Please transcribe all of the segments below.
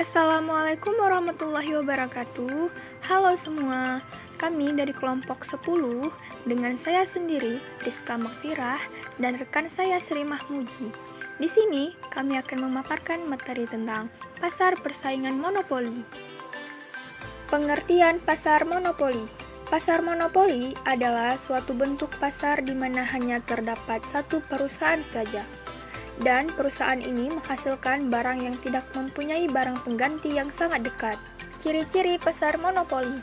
Assalamualaikum warahmatullahi wabarakatuh. Halo semua, kami dari kelompok 10 dengan saya sendiri, Rizka Makfirah, dan rekan saya Sri Mahmuji. Di sini kami akan memaparkan materi tentang pasar persaingan monopoli. Pengertian pasar monopoli. Pasar monopoli adalah suatu bentuk pasar di mana hanya terdapat satu perusahaan saja. Dan perusahaan ini menghasilkan barang yang tidak mempunyai barang pengganti yang sangat dekat. Ciri-ciri pasar monopoli.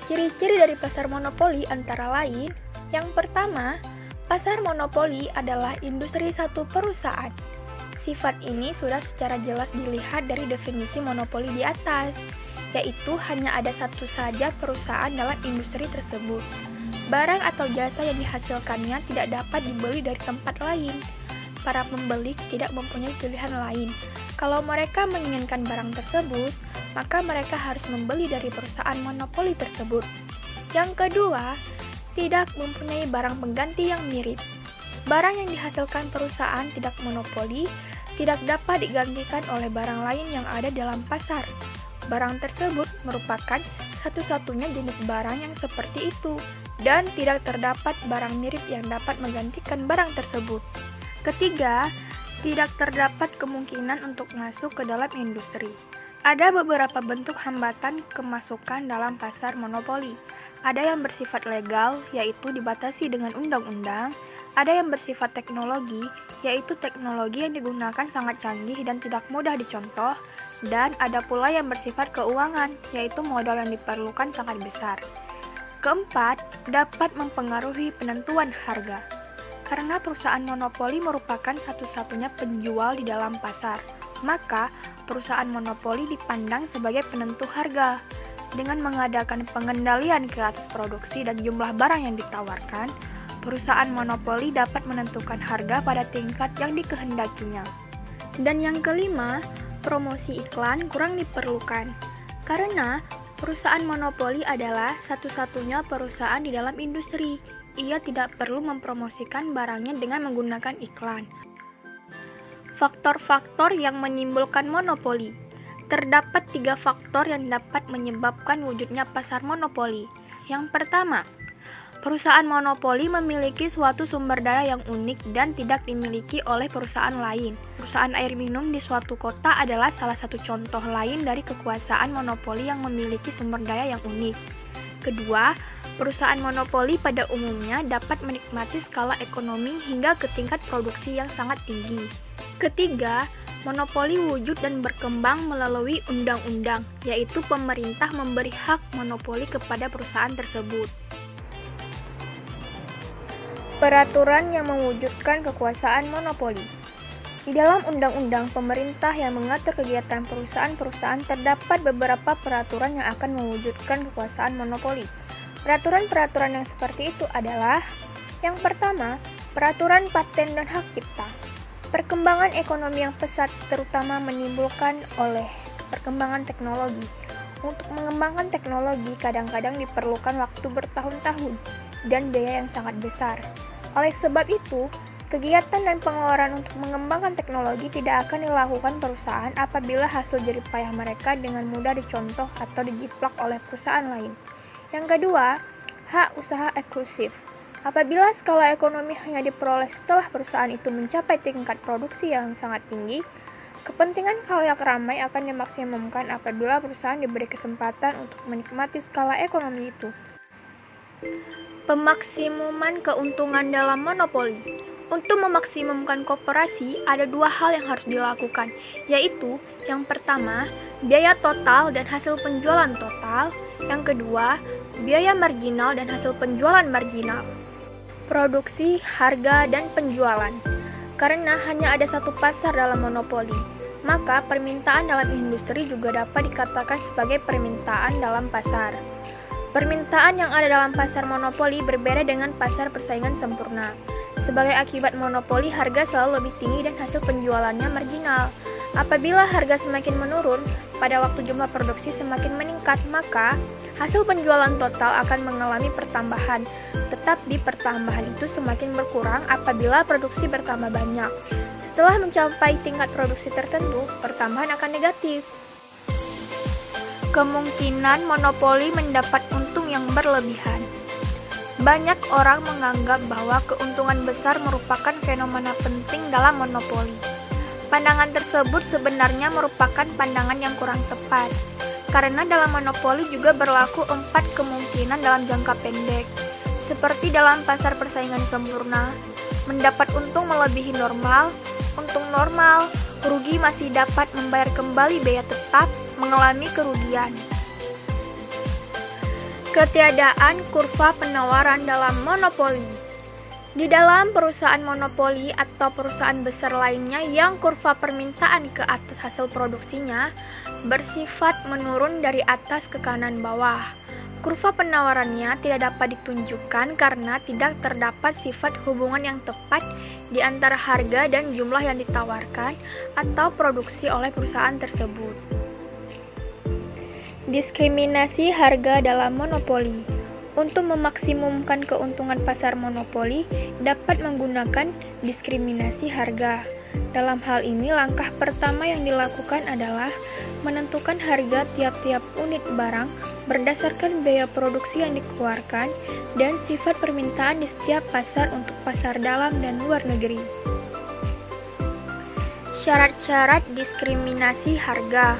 Ciri-ciri dari pasar monopoli antara lain, yang pertama, pasar monopoli adalah industri satu perusahaan. Sifat ini sudah secara jelas dilihat dari definisi monopoli di atas, yaitu hanya ada satu saja perusahaan dalam industri tersebut. Barang atau jasa yang dihasilkannya tidak dapat dibeli dari tempat lain. Para pembeli tidak mempunyai pilihan lain. Kalau mereka menginginkan barang tersebut, maka mereka harus membeli dari perusahaan monopoli tersebut. Yang kedua, tidak mempunyai barang pengganti yang mirip. Barang yang dihasilkan perusahaan tidak monopoli tidak dapat digantikan oleh barang lain yang ada dalam pasar. Barang tersebut merupakan satu-satunya jenis barang yang seperti itu, dan tidak terdapat barang mirip yang dapat menggantikan barang tersebut. Ketiga, tidak terdapat kemungkinan untuk masuk ke dalam industri. Ada beberapa bentuk hambatan kemasukan dalam pasar monopoli. Ada yang bersifat legal, yaitu dibatasi dengan undang-undang. Ada yang bersifat teknologi, yaitu teknologi yang digunakan sangat canggih dan tidak mudah dicontoh. Dan ada pula yang bersifat keuangan, yaitu modal yang diperlukan sangat besar. Keempat, dapat mempengaruhi penentuan harga. Karena perusahaan monopoli merupakan satu-satunya penjual di dalam pasar, maka perusahaan monopoli dipandang sebagai penentu harga. Dengan mengadakan pengendalian ke atas produksi dan jumlah barang yang ditawarkan, perusahaan monopoli dapat menentukan harga pada tingkat yang dikehendakinya. Dan yang kelima, promosi iklan kurang diperlukan. Karena perusahaan monopoli adalah satu-satunya perusahaan di dalam industri. Ia tidak perlu mempromosikan barangnya dengan menggunakan iklan. Faktor-faktor yang menimbulkan monopoli. Terdapat 3 faktor yang dapat menyebabkan wujudnya pasar monopoli. Yang pertama, perusahaan monopoli memiliki suatu sumber daya yang unik dan tidak dimiliki oleh perusahaan lain. Perusahaan air minum di suatu kota adalah salah satu contoh lain dari kekuasaan monopoli yang memiliki sumber daya yang unik. Kedua, perusahaan monopoli pada umumnya dapat menikmati skala ekonomi hingga ke tingkat produksi yang sangat tinggi. Ketiga, monopoli wujud dan berkembang melalui undang-undang, yaitu pemerintah memberi hak monopoli kepada perusahaan tersebut. Peraturan yang mewujudkan kekuasaan monopoli. Di dalam undang-undang pemerintah yang mengatur kegiatan perusahaan-perusahaan terdapat beberapa peraturan yang akan mewujudkan kekuasaan monopoli. Peraturan-peraturan yang seperti itu adalah: yang pertama, peraturan paten dan hak cipta. Perkembangan ekonomi yang pesat terutama menimbulkan oleh perkembangan teknologi. Untuk mengembangkan teknologi kadang-kadang diperlukan waktu bertahun-tahun dan biaya yang sangat besar. Oleh sebab itu, kegiatan dan pengeluaran untuk mengembangkan teknologi tidak akan dilakukan perusahaan apabila hasil jerih payah mereka dengan mudah dicontoh atau dijiplak oleh perusahaan lain. Yang kedua, hak usaha eksklusif. Apabila skala ekonomi hanya diperoleh setelah perusahaan itu mencapai tingkat produksi yang sangat tinggi, kepentingan khalayak ramai akan dimaksimumkan apabila perusahaan diberi kesempatan untuk menikmati skala ekonomi itu. Pemaksimuman keuntungan dalam monopoli. Untuk memaksimumkan koperasi, ada 2 hal yang harus dilakukan, yaitu yang pertama, biaya total dan hasil penjualan total. Yang kedua, biaya marginal dan hasil penjualan marginal. Produksi, harga, dan penjualan. Karena hanya ada satu pasar dalam monopoli, maka permintaan dalam industri juga dapat dikatakan sebagai permintaan dalam pasar. Permintaan yang ada dalam pasar monopoli berbeda dengan pasar persaingan sempurna. Sebagai akibat monopoli, harga selalu lebih tinggi dan hasil penjualannya marginal. Apabila harga semakin menurun, pada waktu jumlah produksi semakin meningkat, maka hasil penjualan total akan mengalami pertambahan. Tetapi pertambahan itu semakin berkurang apabila produksi bertambah banyak. Setelah mencapai tingkat produksi tertentu, pertambahan akan negatif. Kemungkinan monopoli mendapat untung yang berlebihan. Banyak orang menganggap bahwa keuntungan besar merupakan fenomena penting dalam monopoli. Pandangan tersebut sebenarnya merupakan pandangan yang kurang tepat, karena dalam monopoli juga berlaku 4 kemungkinan dalam jangka pendek. Seperti dalam pasar persaingan sempurna, mendapat untung melebihi normal, untung normal, rugi masih dapat membayar kembali biaya tetap, mengalami kerugian. Ketiadaan kurva penawaran dalam monopoli. Di dalam perusahaan monopoli atau perusahaan besar lainnya yang kurva permintaan ke atas hasil produksinya bersifat menurun dari atas ke kanan bawah. Kurva penawarannya tidak dapat ditunjukkan karena tidak terdapat sifat hubungan yang tepat di antara harga dan jumlah yang ditawarkan atau produksi oleh perusahaan tersebut. Diskriminasi harga dalam monopoli. Untuk memaksimumkan keuntungan pasar monopoli dapat menggunakan diskriminasi harga. Dalam hal ini, langkah pertama yang dilakukan adalah menentukan harga tiap-tiap unit barang berdasarkan biaya produksi yang dikeluarkan dan sifat permintaan di setiap pasar untuk pasar dalam dan luar negeri. Syarat-syarat diskriminasi harga.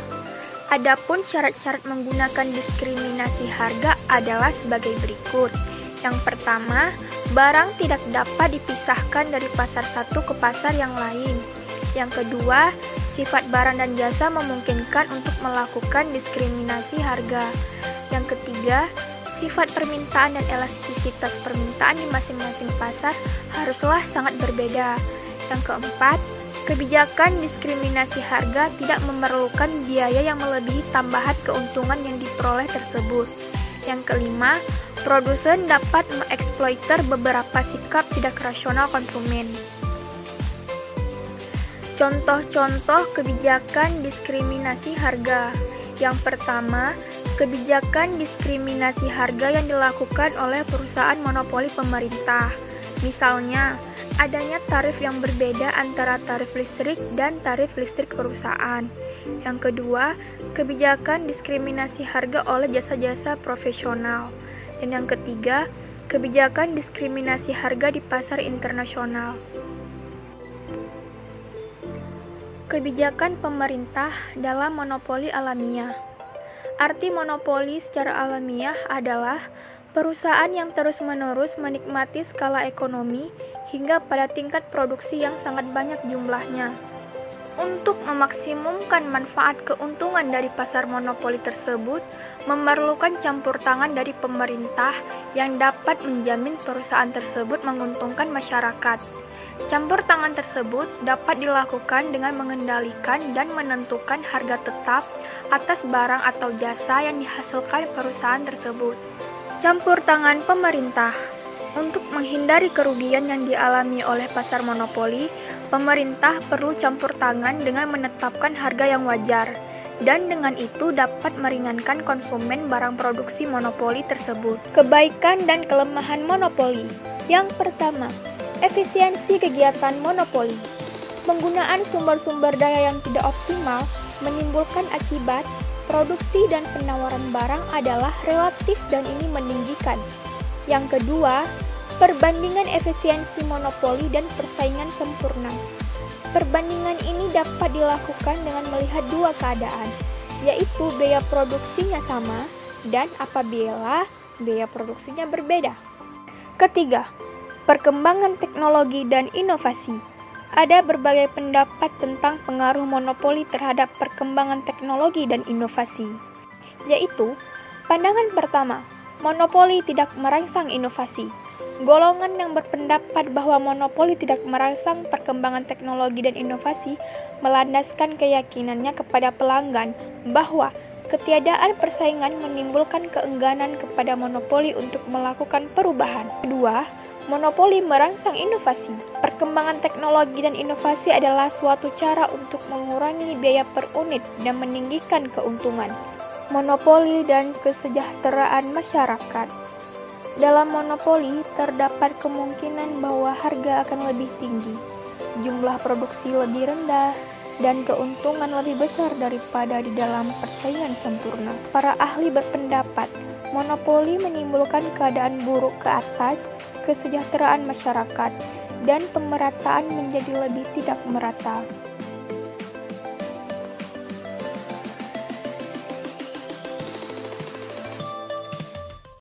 Adapun syarat-syarat menggunakan diskriminasi harga adalah sebagai berikut. Yang pertama, barang tidak dapat dipisahkan dari pasar satu ke pasar yang lain. Yang kedua, sifat barang dan jasa memungkinkan untuk melakukan diskriminasi harga. Yang ketiga, sifat permintaan dan elastisitas permintaan di masing-masing pasar haruslah sangat berbeda. Yang keempat, kebijakan diskriminasi harga tidak memerlukan biaya yang melebihi tambahan keuntungan yang diperoleh tersebut. Yang kelima, produsen dapat mengeksploiter beberapa sikap tidak rasional konsumen. Contoh-contoh kebijakan diskriminasi harga. Yang pertama, kebijakan diskriminasi harga yang dilakukan oleh perusahaan monopoli pemerintah. Misalnya, adanya tarif yang berbeda antara tarif listrik dan tarif listrik perusahaan. Yang kedua, kebijakan diskriminasi harga oleh jasa-jasa profesional. Dan yang ketiga, kebijakan diskriminasi harga di pasar internasional. Kebijakan pemerintah dalam monopoli alamiah. Arti monopoli secara alamiah adalah perusahaan yang terus-menerus menikmati skala ekonomi hingga pada tingkat produksi yang sangat banyak jumlahnya. Untuk memaksimumkan manfaat keuntungan dari pasar monopoli tersebut, memerlukan campur tangan dari pemerintah yang dapat menjamin perusahaan tersebut menguntungkan masyarakat. Campur tangan tersebut dapat dilakukan dengan mengendalikan dan menentukan harga tetap atas barang atau jasa yang dihasilkan perusahaan tersebut. Campur tangan pemerintah. Untuk menghindari kerugian yang dialami oleh pasar monopoli, pemerintah perlu campur tangan dengan menetapkan harga yang wajar, dan dengan itu dapat meringankan konsumen barang produksi monopoli tersebut. Kebaikan dan kelemahan monopoli. Yang pertama, efisiensi kegiatan monopoli. Penggunaan sumber-sumber daya yang tidak optimal menimbulkan akibat produksi dan penawaran barang adalah relatif dan ini meninggikan. Yang kedua, perbandingan efisiensi monopoli dan persaingan sempurna. Perbandingan ini dapat dilakukan dengan melihat dua keadaan, yaitu biaya produksinya sama dan apabila biaya produksinya berbeda. Ketiga, perkembangan teknologi dan inovasi. Ada berbagai pendapat tentang pengaruh monopoli terhadap perkembangan teknologi dan inovasi, yaitu pandangan pertama, monopoli tidak merangsang inovasi. Golongan yang berpendapat bahwa monopoli tidak merangsang perkembangan teknologi dan inovasi melandaskan keyakinannya kepada pelanggan bahwa ketiadaan persaingan menimbulkan keengganan kepada monopoli untuk melakukan perubahan. Kedua, monopoli merangsang inovasi. Perkembangan teknologi dan inovasi adalah suatu cara untuk mengurangi biaya per unit dan meninggikan keuntungan. Monopoli dan kesejahteraan masyarakat. Dalam monopoli, terdapat kemungkinan bahwa harga akan lebih tinggi, jumlah produksi lebih rendah, dan keuntungan lebih besar daripada di dalam persaingan sempurna. Para ahli berpendapat, monopoli menimbulkan keadaan buruk ke atas kesejahteraan masyarakat, dan pemerataan menjadi lebih tidak merata.